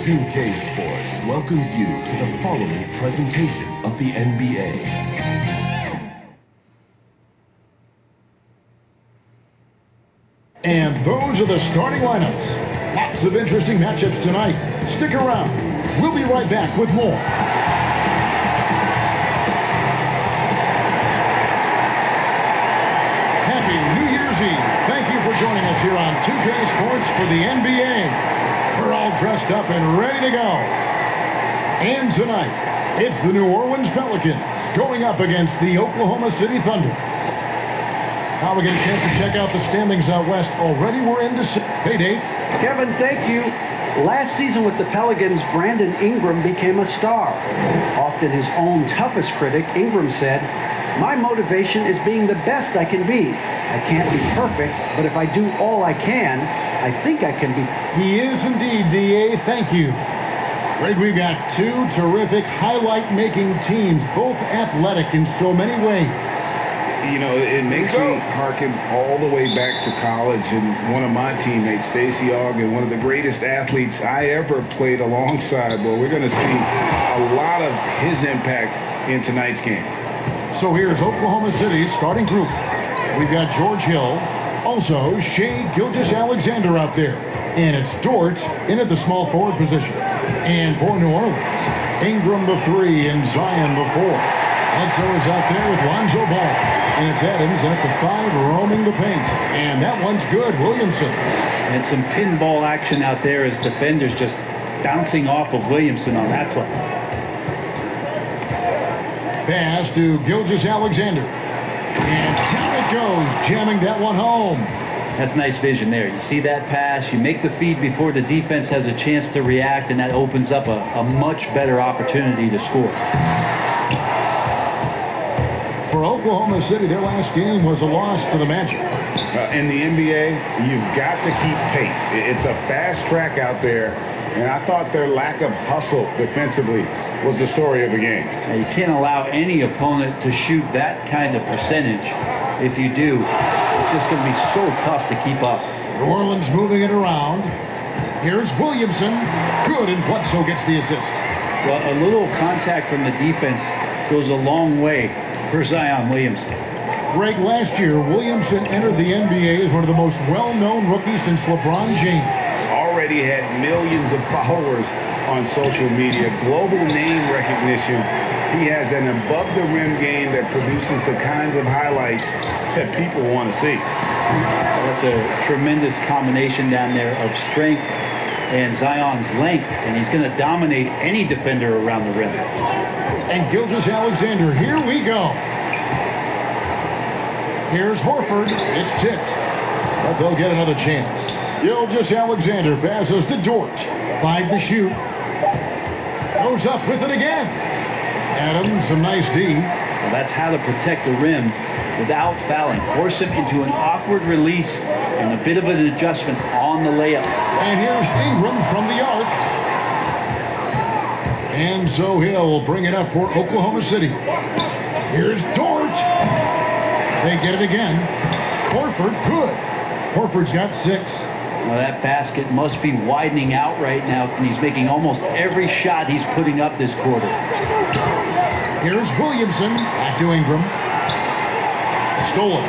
2K Sports welcomes you to the following presentation of the NBA. And those are the starting lineups. Lots of interesting matchups tonight. Stick around. We'll be right back with more. Happy New Year's Eve. Thank you for joining us here on 2K Sports for the NBA. We're all dressed up and ready to go. And tonight, it's the New Orleans Pelicans going up against the Oklahoma City Thunder. Now we get a chance to check out the standings out west. Already we're into... Hey, Dave. Kevin, thank you. Last season with the Pelicans, Brandon Ingram became a star. Often his own toughest critic, Ingram said, "My motivation is being the best I can be. I can't be perfect, but if I do all I can, I think I can be." He is indeed, D.A. Thank you. Greg, we've got two terrific highlight-making teams, both athletic in so many ways. You know, it makes me harken all the way back to college, and one of my teammates, Stacey Ogden, one of the greatest athletes I ever played alongside. Well, we're going to see a lot of his impact in tonight's game. So here's Oklahoma City's starting group. We've got George Hill, also Shai Gilgeous-Alexander out there, and it's Dort in at the small forward position. And for New Orleans, Ingram the 3 and Zion the 4. Bledsoe is out there with Lonzo Ball. And it's Adams at the 5 roaming the paint. And that one's good, Williamson. And some pinball action out there as defenders just bouncing off of Williamson on that play. Pass to Gilgeous-Alexander. And down it goes, jamming that one home. That's nice vision there. You see that pass, you make the feed before the defense has a chance to react, and that opens up a much better opportunity to score. For Oklahoma City, their last game was a loss to the Magic. In the NBA, you've got to keep pace. It's a fast track out there, and I thought their lack of hustle defensively was the story of the game. Now, you can't allow any opponent to shoot that kind of percentage. If you do, it's just going to be so tough to keep up. New Orleans moving it around. Here's Williamson. Good, and Bledsoe gets the assist. Well, a little contact from the defense goes a long way for Zion Williamson. Greg, last year, Williamson entered the NBA as one of the most well-known rookies since LeBron James. Already had millions of followers on social media, global name recognition. He has an above-the-rim game that produces the kinds of highlights that people want to see. That's a tremendous combination down there of strength and Zion's length, and he's going to dominate any defender around the rim. And Gilgeous-Alexander, here we go. Here's Horford. It's tipped, but they'll get another chance. Gilgeous-Alexander passes to Dort. 5 to shoot. Goes up with it again. Adams, some nice D. Well, that's how to protect the rim without fouling. Force him into an awkward release and a bit of an adjustment on the layup. And here's Ingram from the arc. And so he'll bring it up for Oklahoma City. Here's Dort. They get it again. Horford, good. Horford's got 6. Well, that basket must be widening out right now, and he's making almost every shot he's putting up this quarter. Here's Williamson. Back to Ingram. Stolen.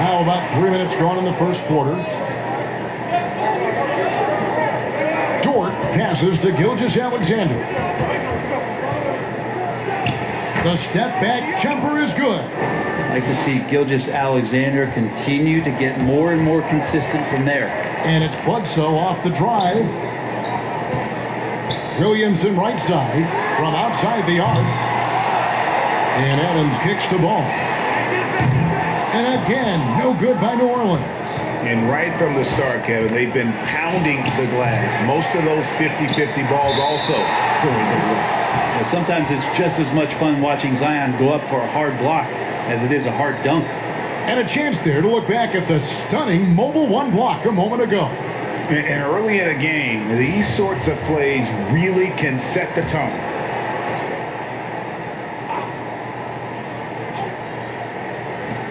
Now about 3 minutes gone in the first quarter. Dort passes to Gilgeous-Alexander. The step-back jumper is good. I'd like to see Gilgeous-Alexander continue to get more and more consistent from there. And it's Bledsoe off the drive. Williamson right side from outside the arc. And Adams kicks the ball. And again, no good by New Orleans. And right from the start, Kevin, they've been pounding the glass. Most of those 50-50 balls also going their way. Yeah, sometimes it's just as much fun watching Zion go up for a hard block as it is a hard dunk. And a chance there to look back at the stunning mobile 1 block a moment ago. And early in a game, these sorts of plays really can set the tone.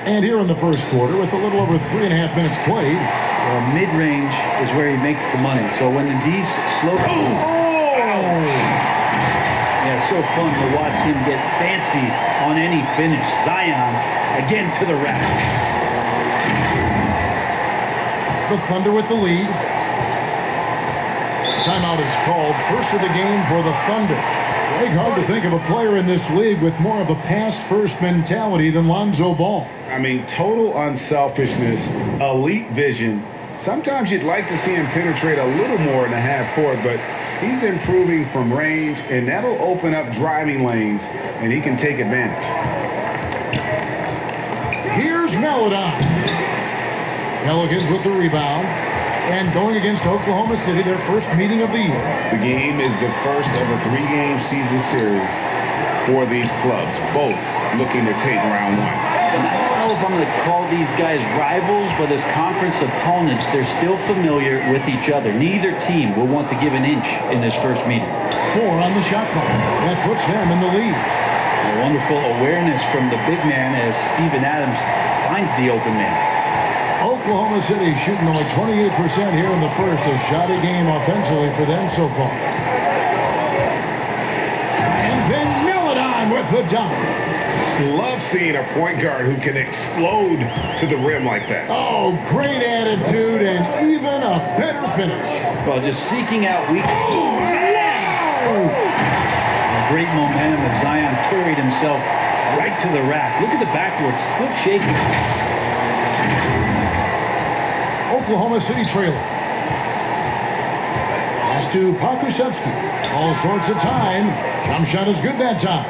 And here in the first quarter, with a little over 3.5 minutes played, Well, mid-range is where he makes the money. So when these slow... Yeah, so fun to watch him get fancy on any finish. Zion, again to the rack. The Thunder with the lead. Timeout is called. First of the game for the Thunder. Greg, hard to think of a player in this league with more of a pass-first mentality than Lonzo Ball. I mean, total unselfishness, elite vision. Sometimes you'd like to see him penetrate a little more in the half court, but he's improving from range, and that'll open up driving lanes, and he can take advantage. Here's Melodon. Pelicans with the rebound. And going against Oklahoma City, their first meeting of the year. The game is the first of a 3-game season series for these clubs, both looking to take round one. And I don't know if I'm going to call these guys rivals, but as conference opponents, they're still familiar with each other. Neither team will want to give an inch in this first meeting. 4 on the shot clock. That puts them in the lead. A wonderful awareness from the big man as Steven Adams finds the open man. Oklahoma City shooting only 28% here in the first. A shoddy game offensively for them so far. And then Melodon with the dunk. Love seeing a point guard who can explode to the rim like that. Oh, great attitude and even a better finish. Well, just seeking out weak. Great momentum as Zion carried himself right to the rack. Look at the backboard, still shaking. Oklahoma City trailer. Pass to Pakusevsky. All sorts of time. Jump shot is good that time.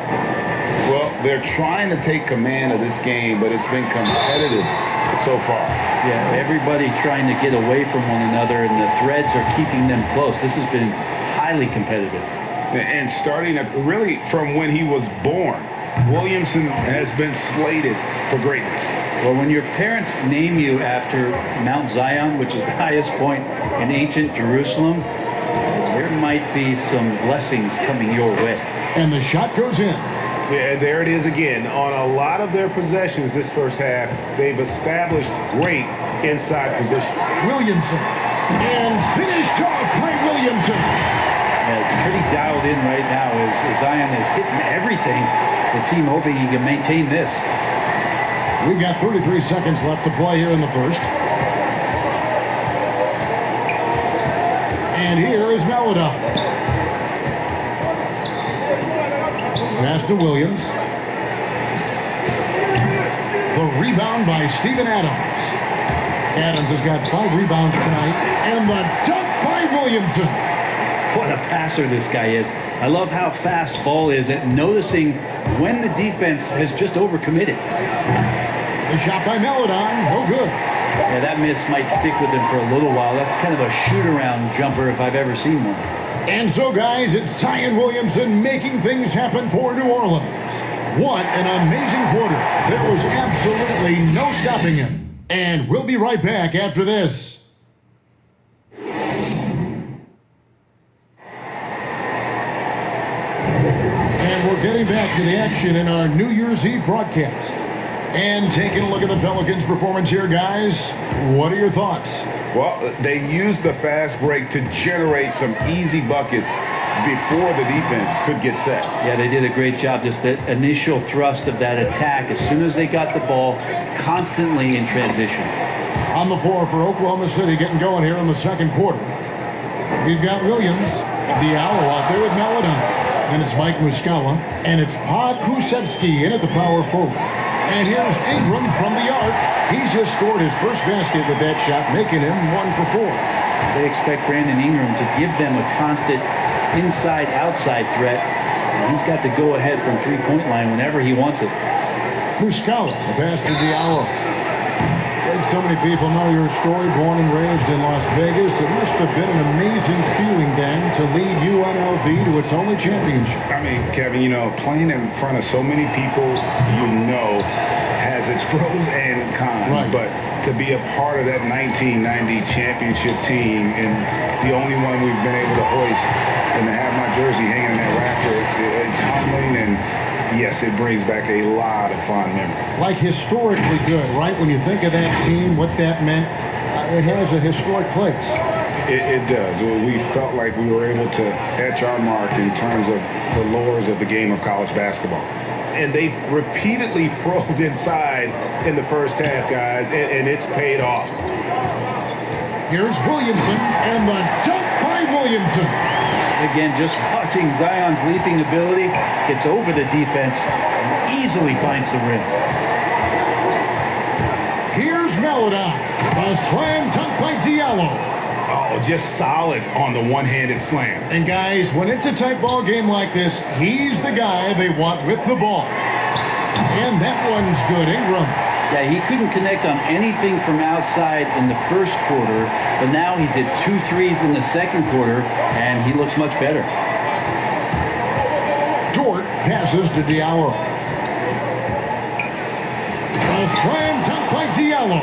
Well, they're trying to take command of this game, but it's been competitive so far. Yeah, everybody trying to get away from one another, and the threads are keeping them close. This has been highly competitive. And starting really from when he was born, Williamson has been slated for greatness. Well, when your parents name you after Mount Zion, which is the highest point in ancient Jerusalem, there might be some blessings coming your way. And the shot goes in. Yeah, there it is again. On a lot of their possessions this first half, they've established great inside position. Williamson. And finished off by Williamson. Yeah, pretty dialed in right now as Zion is hitting everything. The team hoping he can maintain this. We've got 33 seconds left to play here in the first. And here is Melodon. Pass to Williams. The rebound by Steven Adams. Adams has got 5 rebounds tonight. And the dunk by Williamson. What a passer this guy is. I love how fast Ball is at noticing when the defense has just overcommitted. The shot by Melodon, no good. Yeah, that miss might stick with him for a little while. That's kind of a shoot-around jumper if I've ever seen one. And so, guys, it's Zion Williamson making things happen for New Orleans. What an amazing quarter. There was absolutely no stopping him. And we'll be right back after this. And we're getting back to the action in our New Year's Eve broadcast. And taking a look at the Pelicans' performance here, guys. What are your thoughts? Well, they used the fast break to generate some easy buckets before the defense could get set. Yeah, they did a great job. Just the initial thrust of that attack, as soon as they got the ball, constantly in transition. On the floor for Oklahoma City, getting going here in the second quarter. We've got Williams, Diallo out there with Melodon. Then it's Mike Muscala, and it's Pakusevsky in at the power forward. And here's Ingram from the arc. He's just scored his first basket with that shot, making him 1 for 4. They expect Brandon Ingram to give them a constant inside-outside threat. And he's got to go ahead from three-point line whenever he wants it. Muscala, the pass to Diallo. So many people know your story, born and raised in Las Vegas. It must have been an amazing feeling then to lead UNLV to its only championship. I mean, Kevin, you know, playing in front of so many people, you know, has its pros and cons. Right. But to be a part of that 1990 championship team and the only one we've been able to hoist and to have my jersey hanging in that rafter, it's humbling, and yes, it brings back a lot of fond memories. Like historically good, right? When you think of that team, what that meant, it has a historic place. It does. We felt like we were able to etch our mark in terms of the lures of the game of college basketball. And they've repeatedly probed inside in the first half, guys, and it's paid off. Here's Williamson, and the dunk by Williamson. Again, just watching Zion's leaping ability, gets over the defense and easily finds the rim. Here's Melodon, a slam dunk by Diallo. Oh, just solid on the one-handed slam. And guys, when it's a tight ball game like this, he's the guy they want with the ball. And that one's good, Ingram. Yeah, he couldn't connect on anything from outside in the first quarter, but now he's hit 2 threes in the second quarter, and he looks much better. Dort passes to Diallo. A slam dunk by Diallo.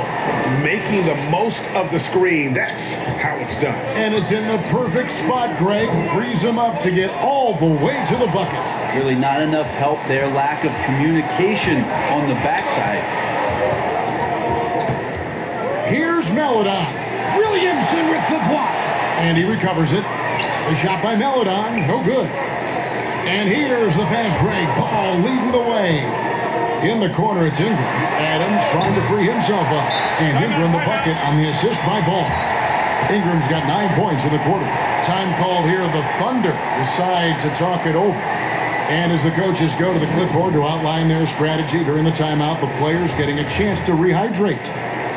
Making the most of the screen. That's how it's done. And it's in the perfect spot, Greg. Frees him up to get all the way to the bucket. Really not enough help there. Lack of communication on the backside. Here's Melodon. Williamson with the block. And he recovers it. The shot by Melodon. No good. And here's the fast break. Ball leading the way. In the corner, it's Ingram. Adams trying to free himself up. And Ingram the bucket on the assist by Ball. Ingram's got 9 points in the quarter. Time called here. The Thunder decide to talk it over. And as the coaches go to the clipboard to outline their strategy during the timeout, the players getting a chance to rehydrate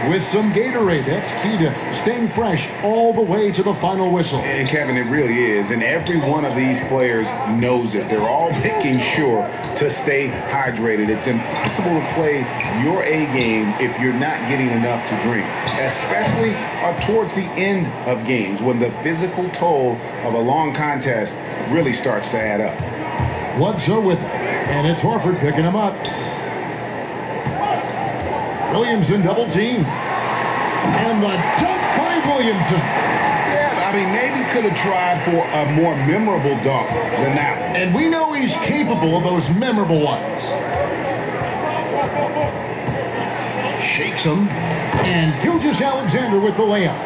with some Gatorade. That's key to staying fresh all the way to the final whistle. And Kevin, it really is. And every one of these players knows it. They're all making sure to stay hydrated. It's impossible to play your A game if you're not getting enough to drink, especially up towards the end of games when the physical toll of a long contest really starts to add up. Bledsoe with it, and it's Horford picking him up. Williamson double team. And the dunk by Williamson. Yeah, I mean, maybe could have tried for a more memorable dunk than that one. And we know he's capable of those memorable ones. Shakes him. And Gilgeous-Alexander with the layup.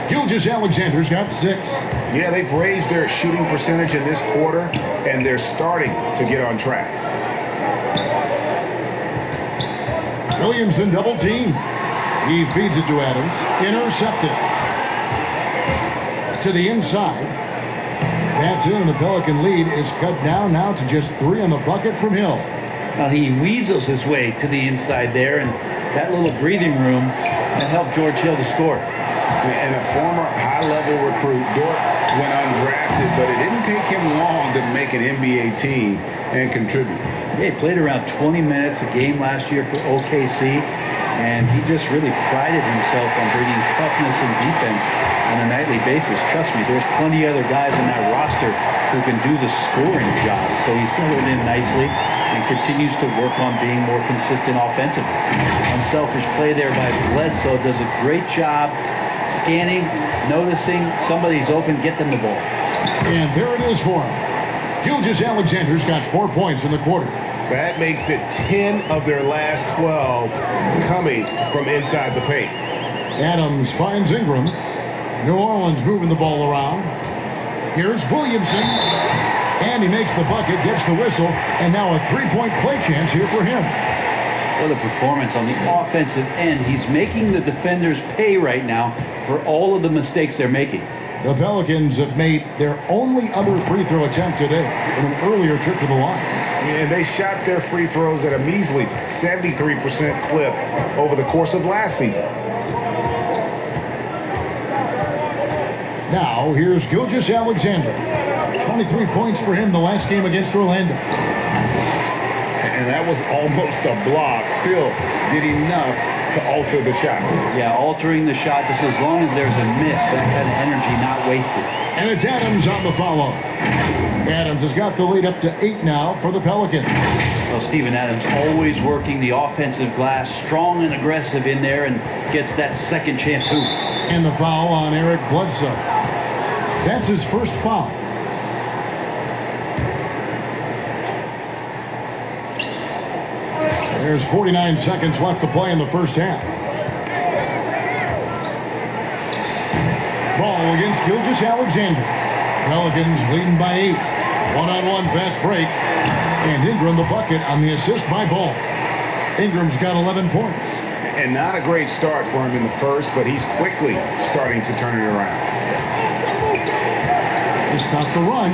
Gilgeous-Alexander's got 6. Yeah, they've raised their shooting percentage in this quarter, and they're starting to get on track. Williamson double team. He feeds it to Adams. Intercepted. To the inside. That's in, and the Pelican lead is cut down now to just 3 on the bucket from Hill. Well, he weasels his way to the inside there, and that little breathing room that helped George Hill to score. And a former high-level recruit, Dort went undrafted, but it didn't take him long to make an NBA team and contribute. Yeah, he played around 20 minutes a game last year for OKC, and he just really prided himself on bringing toughness and defense on a nightly basis. Trust me, there's plenty other guys in that roster who can do the scoring job, so he settled in nicely and continues to work on being more consistent offensively. Unselfish play there by Bledsoe, does a great job scanning, noticing somebody's open, get them the ball. And there it is for him. Gilgeous-Alexander's got 4 points in the quarter. That makes it 10 of their last 12 coming from inside the paint. Adams finds Ingram. New Orleans moving the ball around. Here's Williamson. And he makes the bucket, gets the whistle, and now a 3-point play chance here for him. What a performance on the offensive end. He's making the defenders pay right now for all of the mistakes they're making. The Pelicans have made their only other free throw attempt today in an earlier trip to the line. And they shot their free throws at a measly 73% clip over the course of last season. Now, here's Gilgeous-Alexander. 23 points for him the last game against Orlando. And that was almost a block. Still did enough to alter the shot. Yeah, altering the shot just as long as there's a miss, that kind of energy not wasted. And it's Adams on the follow. Adams has got the lead up to 8 now for the Pelicans. Well, Steven Adams always working the offensive glass, strong and aggressive in there, and gets that second chance hoop. And the foul on Eric Bledsoe. That's his first foul. There's 49 seconds left to play in the first half. against Gilgeous Alexander. Pelicans leading by 8. One-on-one fast break. And Ingram the bucket on the assist by Ball. Ingram's got 11 points. And not a great start for him in the first, but he's quickly starting to turn it around. To stop the run,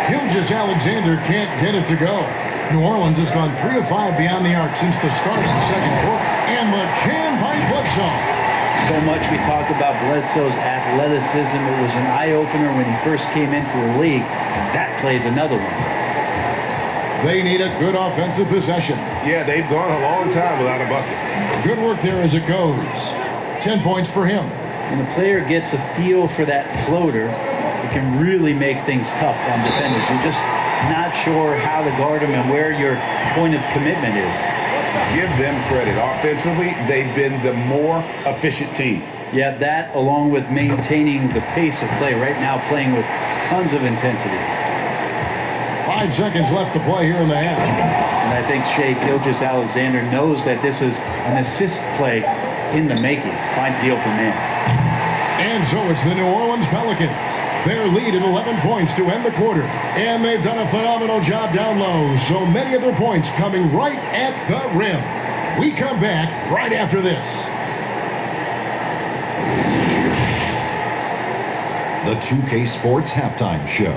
Gilgeous Alexander can't get it to go. New Orleans has gone 3 of 5 beyond the arc since the start of the second quarter. And the jam by Bledsoe. So much we talk about Bledsoe's athleticism. It was an eye-opener when he first came into the league. That play's another one. They need a good offensive possession. Yeah, they've gone a long time without a bucket. Good work there as it goes. 10 points for him. When the player gets a feel for that floater, it can really make things tough on defenders. You're just not sure how to guard them and where your point of commitment is. Give them credit. Offensively, they've been the more efficient team. Yeah, that along with maintaining the pace of play. Right now playing with tons of intensity. 5 seconds left to play here in the half. And I think Shea Gilgeous Alexander knows that this is an assist play in the making. Finds the open man. And so it's the New Orleans Pelicans. Their lead at 11 points to end the quarter. And they've done a phenomenal job down low. So many of their points coming right at the rim. We come back right after this. The 2K Sports Halftime Show.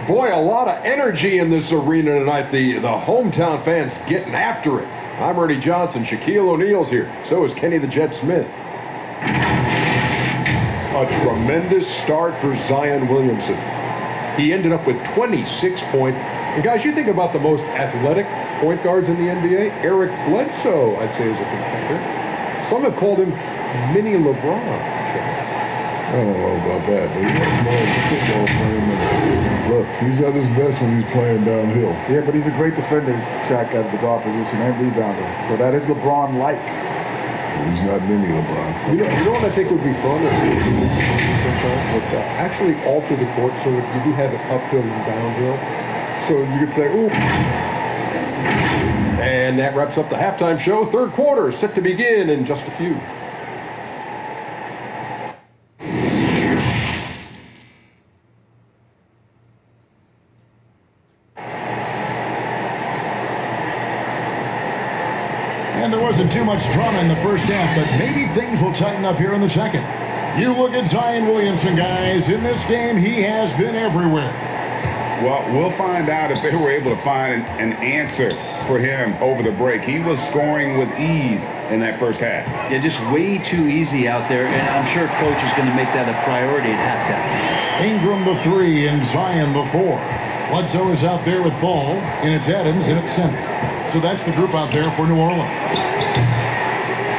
Boy, a lot of energy in this arena tonight. The hometown fans getting after it. I'm Ernie Johnson. Shaquille O'Neal's here. So is Kenny the Jet Smith. A tremendous start for Zion Williamson. He ended up with 26 points. And guys, you think about the most athletic point guards in the NBA, Eric Bledsoe, I'd say, is a contender. Some have called him Mini LeBron. I don't know about that, but he has more of a football frame than, look, he's at his best when he's playing downhill. Yeah, but he's a great defender, Shaq, at the guard position and rebounder. So that is LeBron-like. He's not mini LeBron. You know what I think would be fun was to actually alter the court so that you do have it uphill and downhill. So you could say, ooh. And that wraps up the halftime show. Third quarter set to begin in just a few. And there wasn't too much drama in the first half, but maybe things will tighten up here in the second. You look at Zion Williamson, guys. In this game, he has been everywhere. Well, we'll find out if they were able to find an answer for him over the break. He was scoring with ease in that first half. Yeah, just way too easy out there, and I'm sure coach is going to make that a priority at halftime. Ingram the 3 and Zion the 4. Bledsoe is out there with Ball, and it's Adams and it's center. So that's the group out there for New Orleans.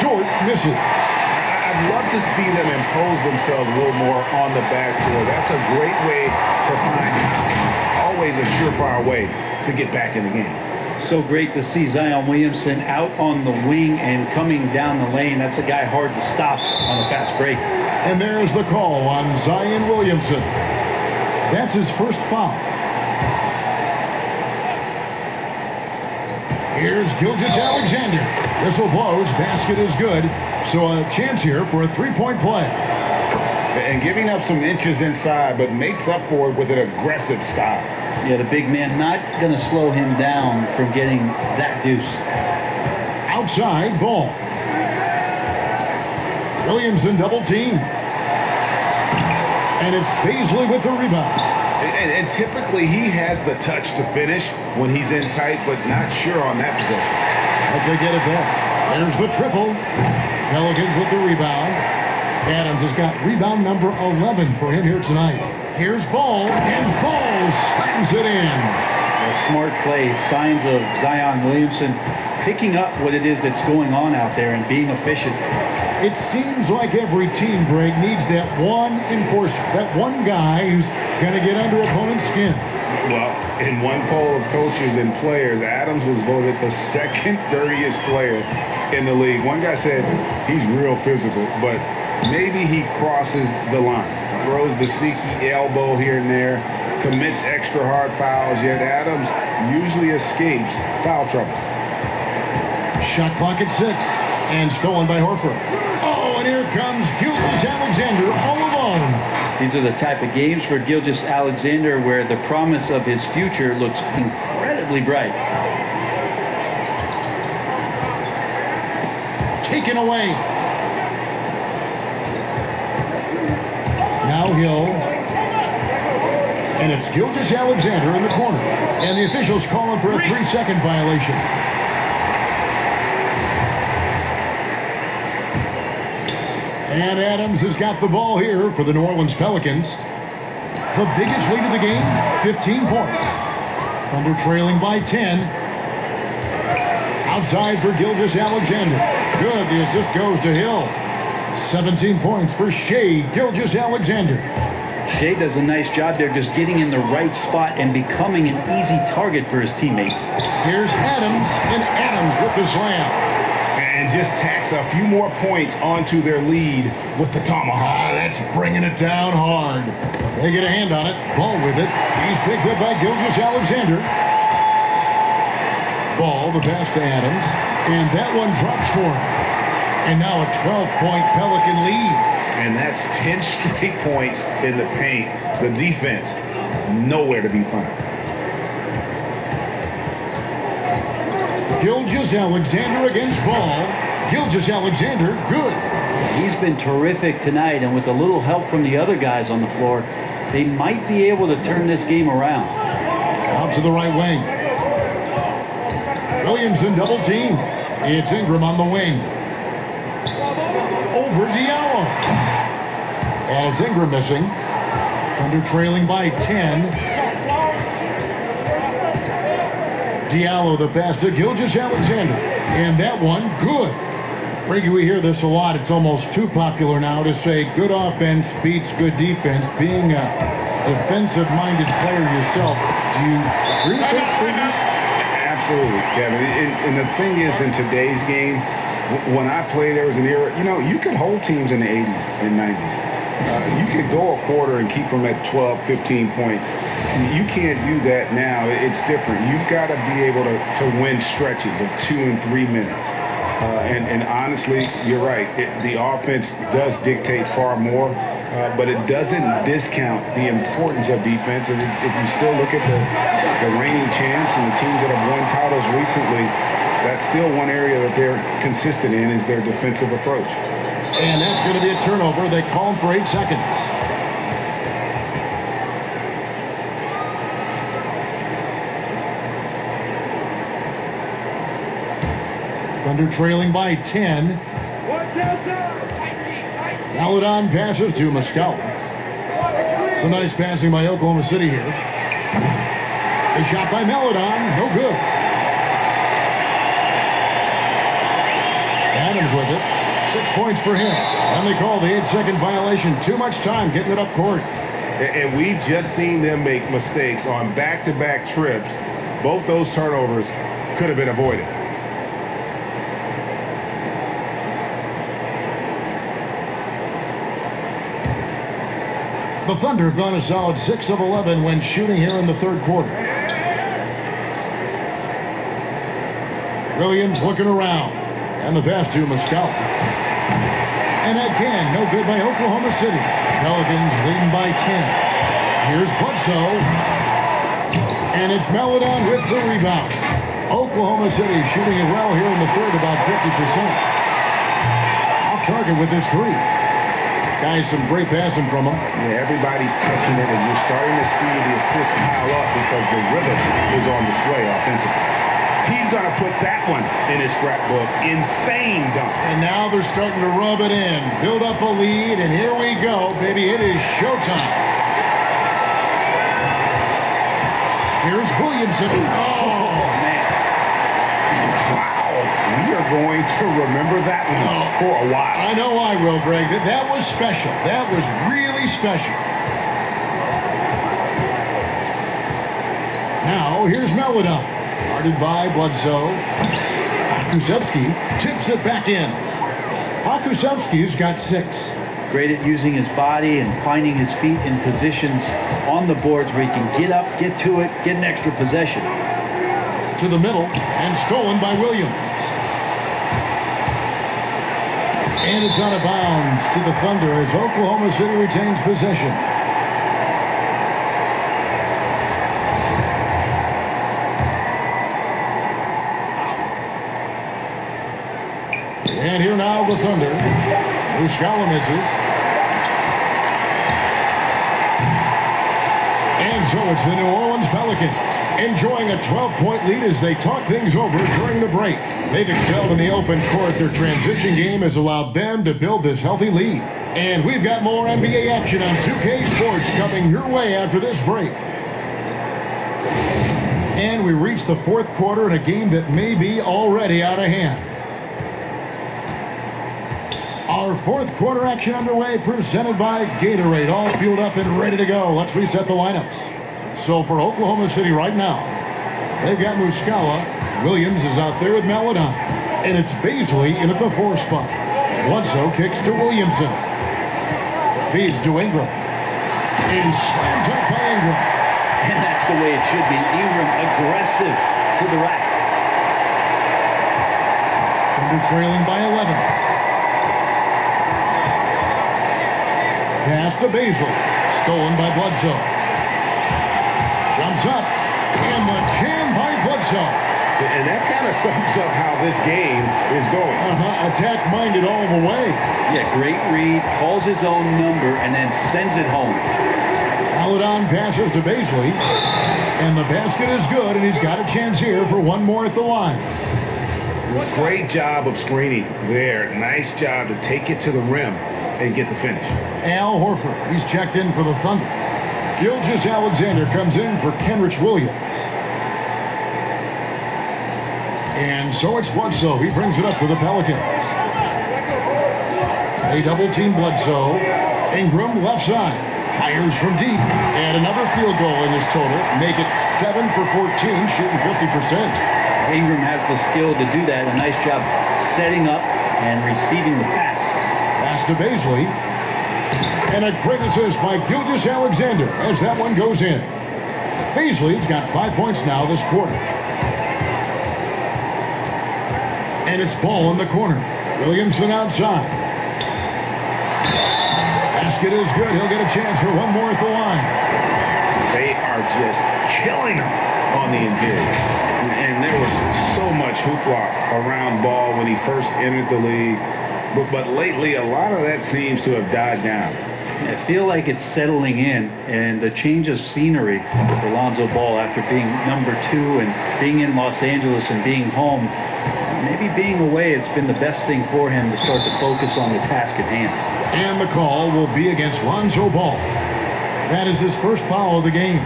Dort misses. I'd love to see them impose themselves a little more on the backboard. That's a great way to find confidence. Always a surefire way to get back in the game. So great to see Zion Williamson out on the wing and coming down the lane. That's a guy hard to stop on a fast break. And there's the call on Zion Williamson. That's his first foul. Here's Gilgeous Alexander. Whistle blows, basket is good. So a chance here for a three-point play. And giving up some inches inside, but makes up for it with an aggressive style. Yeah, the big man not going to slow him down from getting that deuce. Outside Ball. Williamson double team. And it's Baisley with the rebound. And typically he has the touch to finish when he's in tight, but not sure on that possession. But they get it back. There's the triple. Pelicans with the rebound. Adams has got rebound number 11 for him here tonight. Here's Ball, and Ball slams it in. A smart play, signs of Zion Williamson picking up what it is that's going on out there and being efficient. It seems like every team break needs that one enforcer, that one guy who's going to get under opponent's skin. Well, in one poll of coaches and players, Adams was voted the second dirtiest player in the league. One guy said he's real physical, but maybe he crosses the line, throws the sneaky elbow here and there, commits extra hard fouls, yet Adams usually escapes foul trouble. Shot clock at 6, and stolen by Horford. Oh, and And here comes Gilgeous-Alexander all alone. These are the type of games for Gilgeous-Alexander where the promise of his future looks incredibly bright. Taken away. Now Hill. And it's Gilgeous-Alexander in the corner. And the officials call him for a 3-second violation. And Adams has got the ball here for the New Orleans Pelicans. The biggest lead of the game, 15 points. Thunder trailing by 10. Outside for Gilgeous-Alexander. Good, the assist goes to Hill. 17 points for Shea Gilgeous-Alexander. Shea does a nice job there just getting in the right spot and becoming an easy target for his teammates. Here's Adams, and Adams with the slam. And just tacks a few more points onto their lead with the tomahawk. That's bringing it down hard. They get a hand on it. Ball with it. He's picked up by Gilgeous-Alexander. Ball, the pass to Adams. And that one drops for him. And now a 12-point Pelican lead. And that's 10 straight points in the paint. The defense, nowhere to be found. Gilgeous-Alexander against Ball. Gilgeous-Alexander, good. He's been terrific tonight, and with a little help from the other guys on the floor, they might be able to turn this game around. Out to the right wing. Williamson double team. It's Ingram on the wing. Over Diallo. And it's Ingram missing. Thunder trailing by 10. Diallo the pass to Gilgeous-Alexander. And that one, good. Reggie, we hear this a lot. It's almost too popular now to say good offense beats good defense. Being a defensive-minded player yourself, do you agree with this, Reggie? Absolutely, Kevin. And the thing is, in today's game, when I play, there was an era, you could hold teams in the 80s and 90s. You could go a quarter and keep them at 12, 15 points. You can't do that now. It's different. You've got to be able to win stretches of 2 and 3 minutes. And honestly, you're right. The offense does dictate far more, but it doesn't discount the importance of defense. And if you still look at the reigning champs and the teams that have won titles recently, that's still one area that they're consistent in is their defensive approach. And that's going to be a turnover. They call him for 8 seconds. Thunder trailing by 10. Maladon passes to Muscala. Some nice passing by Oklahoma City here. A shot by Maladon, no good. Adams with it. 6 points for him. And they call the 8-second violation. Too much time getting it up court. And we've just seen them make mistakes on back-to-back trips. Both those turnovers could have been avoided. The Thunder have gone a solid 6 of 11 when shooting here in the third quarter. Williams looking around. And the pass to Muscala. And again, no good by Oklahoma City. Pelicans leading by 10. Here's Bledsoe. And it's Maladon with the rebound. Oklahoma City shooting it well here in the third, about 50%. Off target with this three. Guys, some great passing from him. Yeah, everybody's touching it, and you're starting to see the assists pile up because the rhythm is on display offensively. He's going to put that one in his scrapbook. Insane dunk. And now they're starting to rub it in. Build up a lead, and here we go, baby. It is showtime. Here's Williamson. Oh, man. Wow. We are going to remember that one for a while. I know I will, Greg. That was special. That was really special. Now, here's Maladon. Guarded by Bledsoe. Hakusevsky tips it back in. Hakusevsky's got 6. Great at using his body and finding his feet in positions on the boards where he can get up, get to it, get an extra possession. To the middle and stolen by Williams. And it's out of bounds to the Thunder as Oklahoma City retains possession. And here now the Thunder. Muscala misses. And so it's the New Orleans Pelicans enjoying a 12-point lead as they talk things over during the break. They've excelled in the open court. Their transition game has allowed them to build this healthy lead. And we've got more NBA action on 2K Sports coming your way after this break. And we reach the fourth quarter in a game that may be already out of hand. Our fourth quarter action underway, presented by Gatorade, all fueled up and ready to go. Let's reset the lineups. So for Oklahoma City right now, they've got Muscala. Williams is out there with Maladon. And it's Baisley in at the 4 spot. Bledsoe kicks to Williamson. Feeds to Ingram. And slammed up by Ingram. And that's the way it should be. Ingram aggressive to the rack. Thunder trailing by 11. Pass to Baisley. Stolen by Bledsoe. Jumps up. And the jam by Bledsoe. And that kind of sums up how this game is going. Attack-minded all the way. Yeah, great read. Calls his own number and then sends it home. Maladon passes to Baisley. And the basket is good, and he's got a chance here for one more at the line. Great job of screening there. Nice job to take it to the rim and get the finish. Al Horford, he's checked in for the Thunder. Gilgeous-Alexander comes in for Kenrich Williams. And so it's Bledsoe. He brings it up for the Pelicans. They double-team Bledsoe. Ingram left side. Fires from deep. And another field goal in this total. Make it 7 for 14, shooting 50%. Ingram has the skill to do that. A nice job setting up and receiving the pass. Pass to Baisley. And a great assist by Gilgeous-Alexander as that one goes in. Baisley's got 5 points now this quarter. And it's ball in the corner. Williamson outside. Basket is good. He'll get a chance for one more at the line. They are just killing him on the interior. And there was so much hoopla around Ball when he first entered the league. But lately, a lot of that seems to have died down. I feel like it's settling in, and the change of scenery for Lonzo Ball after being number 2 and being in Los Angeles and being home, maybe being away, it's been the best thing for him to start to focus on the task at hand. And the call will be against Lonzo Ball. That is his first foul of the game.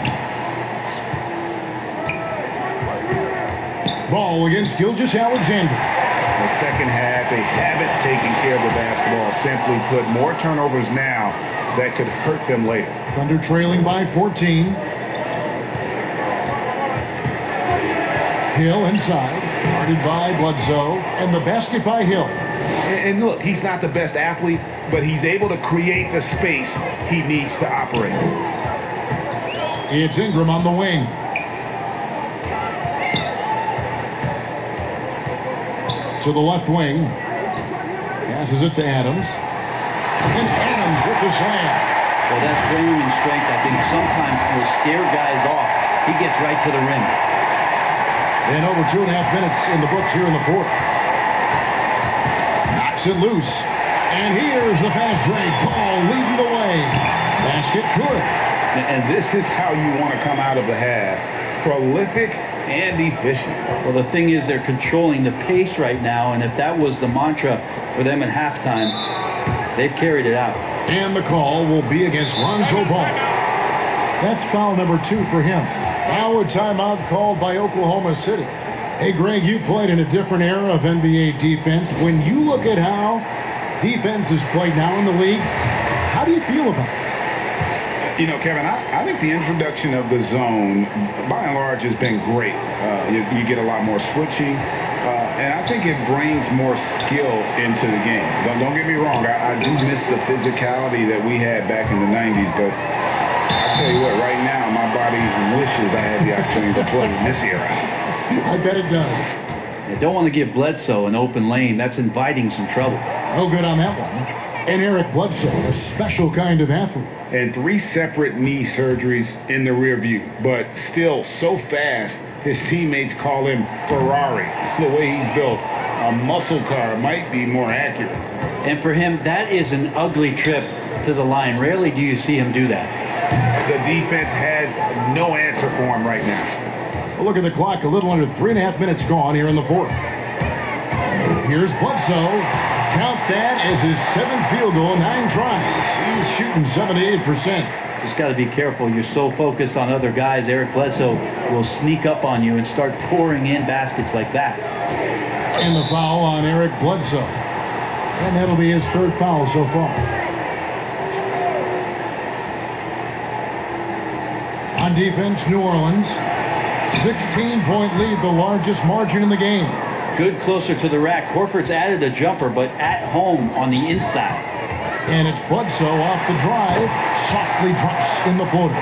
Ball against Gilgeous-Alexander. In the second half, they haven't taken care of the basketball. Simply put, more turnovers now that could hurt them later. Thunder trailing by 14. Hill inside, guarded by Bledsoe, and the basket by Hill. And look, he's not the best athlete, but he's able to create the space he needs to operate. It's Ingram on the wing. To the left wing. Passes it to Adams. And Adams with the slam. Well, that framing strength, I think, sometimes will scare guys off. He gets right to the rim. And over 2.5 minutes in the books here in the fourth. Knocks it loose. And here's the fast break. Ball leading the way. Basket good. And this is how you want to come out of the half. Prolific and efficient. Well, the thing is, they're controlling the pace right now, and if that was the mantra for them at halftime, they've carried it out. And the call will be against Lonzo Ball. That's foul number 2 for him. Now a timeout called by Oklahoma City. Hey, Greg, you played in a different era of NBA defense. When you look at how defense is played now in the league, how do you feel about it? You know, Kevin, I think the introduction of the zone, by and large, has been great. You get a lot more switching, and I think it brings more skill into the game. Don't get me wrong, I do miss the physicality that we had back in the 90s, but I tell you what, right now, my body wishes I had the opportunity to play in this era. I bet it does. You don't want to give Bledsoe an open lane. That's inviting some trouble. No good on that one. And Eric Bledsoe, a special kind of athlete. And 3 separate knee surgeries in the rear view, but still so fast, his teammates call him Ferrari. The way he's built, a muscle car might be more accurate. And for him, that is an ugly trip to the line. Rarely do you see him do that. The defense has no answer for him right now. Well, look at the clock, a little under 3.5 minutes gone here in the fourth. Here's Bledsoe. Count that as his 7th field goal, 9 tries. He's shooting 78%. Just got to be careful. You're so focused on other guys. Eric Bledsoe will sneak up on you and start pouring in baskets like that. And the foul on Eric Bledsoe. And that'll be his 3rd foul so far. On defense, New Orleans. 16-point lead, the largest margin in the game. Good closer to the rack. Horford's added a jumper, but at home on the inside. And it's Bledsoe off the drive. Softly drops in the floater.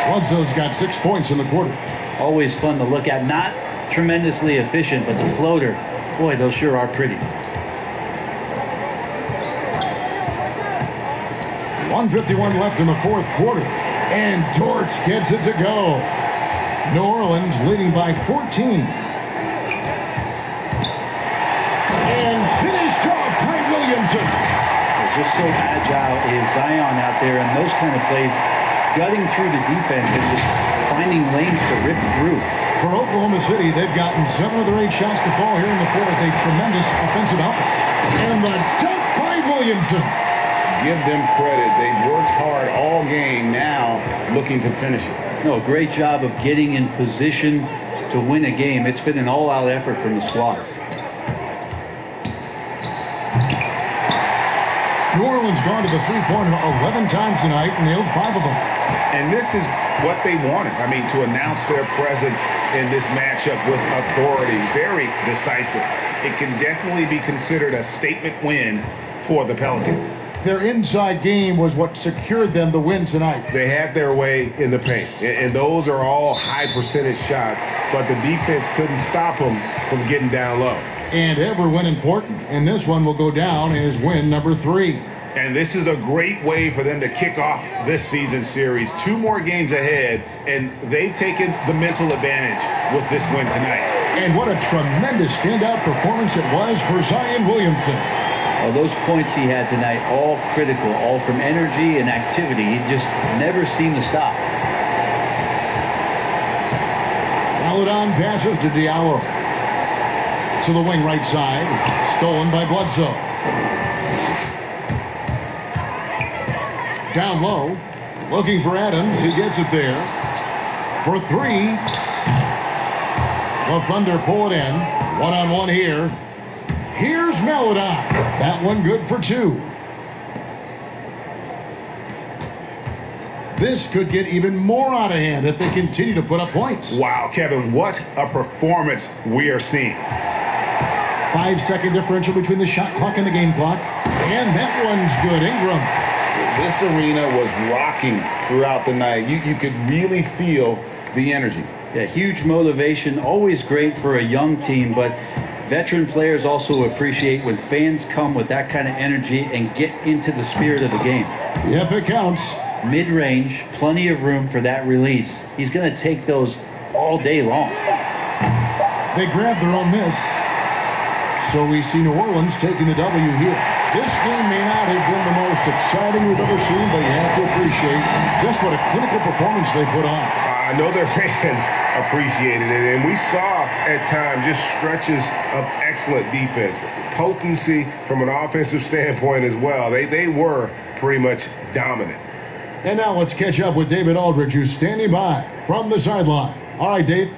Bledsoe's got 6 points in the quarter. Always fun to look at. Not tremendously efficient, but the floater, boy, those sure are pretty. 1:51 left in the fourth quarter. And Torch gets it to go. New Orleans leading by 14. And finished off by Williamson. Just so agile is Zion out there, and those kind of plays, gutting through the defense and just finding lanes to rip through. For Oklahoma City, they've gotten 7 of their 8 shots to fall here in the fourth. A tremendous offensive output. And the dunk by Williamson. Give them credit. They've worked hard all game, now looking to finish it. No, great job of getting in position to win a game. It's been an all-out effort from the squad. New Orleans gone to the three-pointer 11 times tonight and nailed 5 of them. And this is what they wanted. I mean, to announce their presence in this matchup with authority. Very decisive. It can definitely be considered a statement win for the Pelicans. Their inside game was what secured them the win tonight. They had their way in the paint, and those are all high percentage shots, but the defense couldn't stop them from getting down low. And every win important, and this one will go down as win number 3. And this is a great way for them to kick off this season series. 2 more games ahead, and they've taken the mental advantage with this win tonight. And what a tremendous standout performance it was for Zion Williamson. Well, those points he had tonight, all critical, all from energy and activity. He just never seemed to stop. Paladon passes to Diallo. To the wing right side. Stolen by Bledsoe. Down low. Looking for Adams. He gets it there. For 3. The Thunder pull it in. One-on-one here. Here's Paladon. That one good for 2. This could get even more out of hand if they continue to put up points. Wow, Kevin, what a performance we are seeing. 5-second differential between the shot clock and the game clock. And that one's good. Ingram. This arena was rocking throughout the night. You could really feel the energy. Yeah, huge motivation. Always great for a young team, but veteran players also appreciate when fans come with that kind of energy and get into the spirit of the game. Yep, it counts. Mid-range, plenty of room for that release. He's going to take those all day long. They grabbed their own miss. So we see New Orleans taking the W here. This game may not have been the most exciting we've ever seen, but you have to appreciate just what a clinical performance they put on. I know their fans appreciated it, and we saw at times just stretches of excellent defense. Potency from an offensive standpoint as well. They were pretty much dominant. And now let's catch up with David Aldridge, who's standing by from the sideline. All right, Dave.